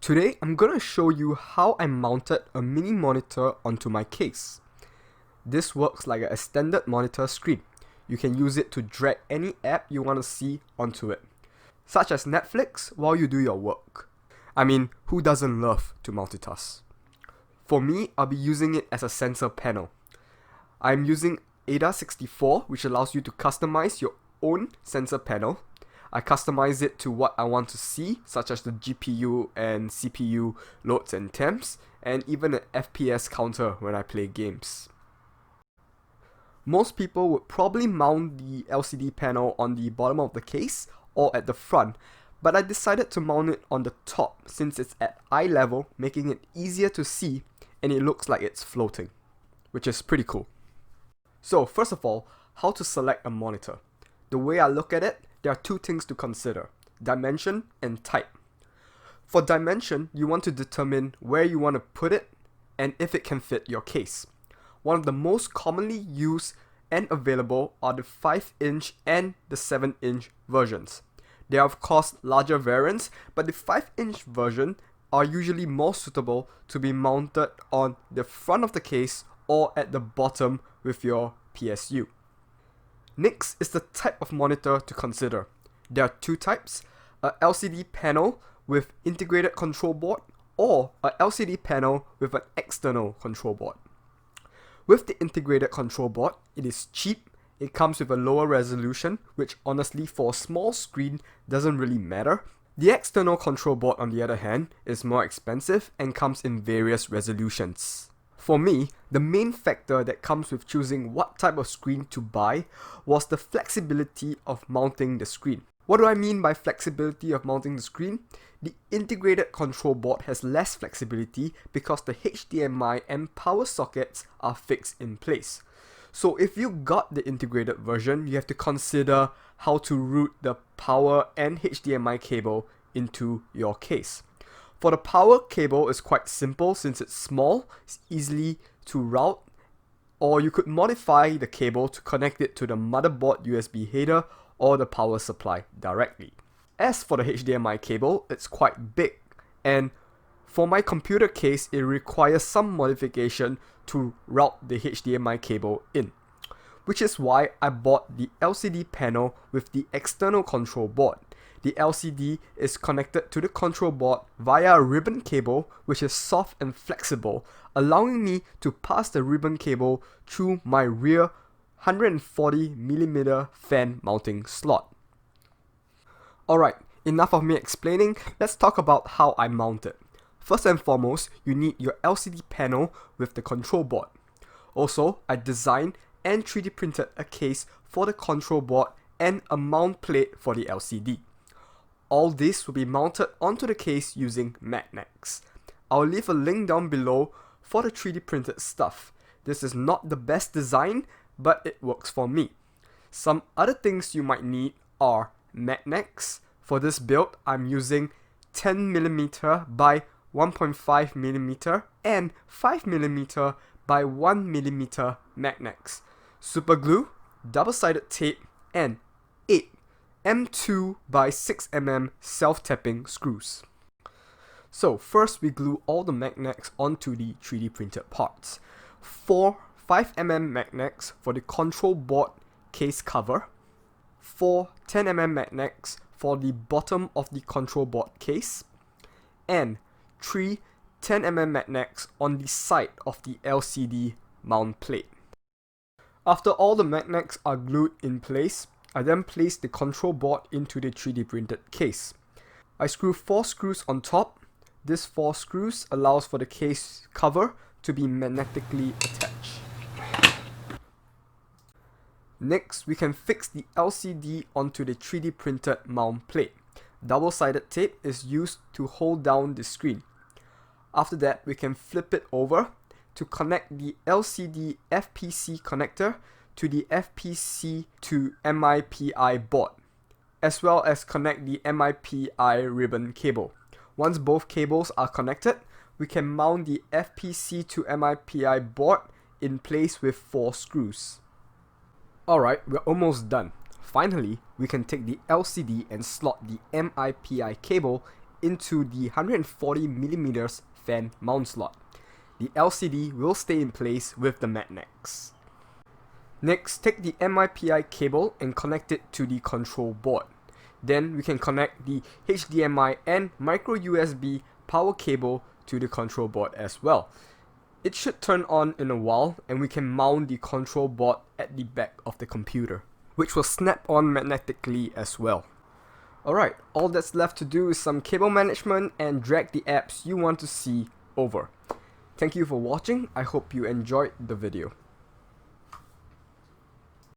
Today, I'm going to show you how I mounted a mini monitor onto my case. This works like an extended monitor screen. You can use it to drag any app you want to see onto it, such as Netflix while you do your work. I mean, who doesn't love to multitask? For me, I'll be using it as a sensor panel. I'm using ADA64, which allows you to customize your own sensor panel. I customize it to what I want to see, such as the GPU and CPU loads and temps, and even an FPS counter when I play games. Most people would probably mount the LCD panel on the bottom of the case or at the front, but I decided to mount it on the top since it's at eye level, making it easier to see and it looks like it's floating, which is pretty cool. So first of all, how to select a monitor. The way I look at it, there are two things to consider: dimension and type. For dimension, you want to determine where you want to put it and if it can fit your case. One of the most commonly used and available are the 5-inch and the 7-inch versions. There are of course larger variants, but the 5-inch version are usually more suitable to be mounted on the front of the case or at the bottom with your PSU. Next is the type of monitor to consider. There are two types: a LCD panel with integrated control board or a LCD panel with an external control board. With the integrated control board, it is cheap, it comes with a lower resolution, which honestly for a small screen doesn't really matter. The external control board, on the other hand, is more expensive and comes in various resolutions. For me, the main factor that comes with choosing what type of screen to buy was the flexibility of mounting the screen. What do I mean by flexibility of mounting the screen? The integrated control board has less flexibility because the HDMI and power sockets are fixed in place. So if you got the integrated version, you have to consider how to route the power and HDMI cable into your case. For the power cable, it's quite simple since it's small, it's easily to route, or you could modify the cable to connect it to the motherboard USB header or the power supply directly. As for the HDMI cable, it's quite big, and for my computer case, it requires some modification to route the HDMI cable in, which is why I bought the LCD panel with the external control board. The LCD is connected to the control board via a ribbon cable, which is soft and flexible, allowing me to pass the ribbon cable through my rear 140mm fan mounting slot. Alright, enough of me explaining, let's talk about how I mount it. First and foremost, you need your LCD panel with the control board. Also, I designed and 3D printed a case for the control board and a mount plate for the LCD. All this will be mounted onto the case using magnets. I'll leave a link down below for the 3D printed stuff. This is not the best design, but it works for me. Some other things you might need are magnets. For this build, I'm using 10mm by 1.5mm and 5mm by 1mm magnets, super glue, double-sided tape, and 8 M2 by 6mm self-tapping screws. So first we glue all the magnets onto the 3D printed parts. 4 5mm magnets for the control board case cover, 4 10mm magnets for the bottom of the control board case, and 3 10mm magnets on the side of the LCD mount plate. After all the magnets are glued in place, I then place the control board into the 3D printed case. I screw 4 screws on top. This 4 screws allows for the case cover to be magnetically attached. Next, we can fix the LCD onto the 3D printed mount plate. Double-sided tape is used to hold down the screen. After that, we can flip it over to connect the LCD FPC connector to the FPC to MIPI board, as well as connect the MIPI ribbon cable. Once both cables are connected, we can mount the FPC to MIPI board in place with 4 screws. Alright, we're almost done. Finally, we can take the LCD and slot the MIPI cable into the 140mm fan mount slot. The LCD will stay in place with the magnets. Next, take the MIPI cable and connect it to the control board. Then we can connect the HDMI and micro USB power cable to the control board as well. It should turn on in a while, and we can mount the control board at the back of the computer, which will snap on magnetically as well. Alright, all that's left to do is some cable management and drag the apps you want to see over. Thank you for watching. I hope you enjoyed the video.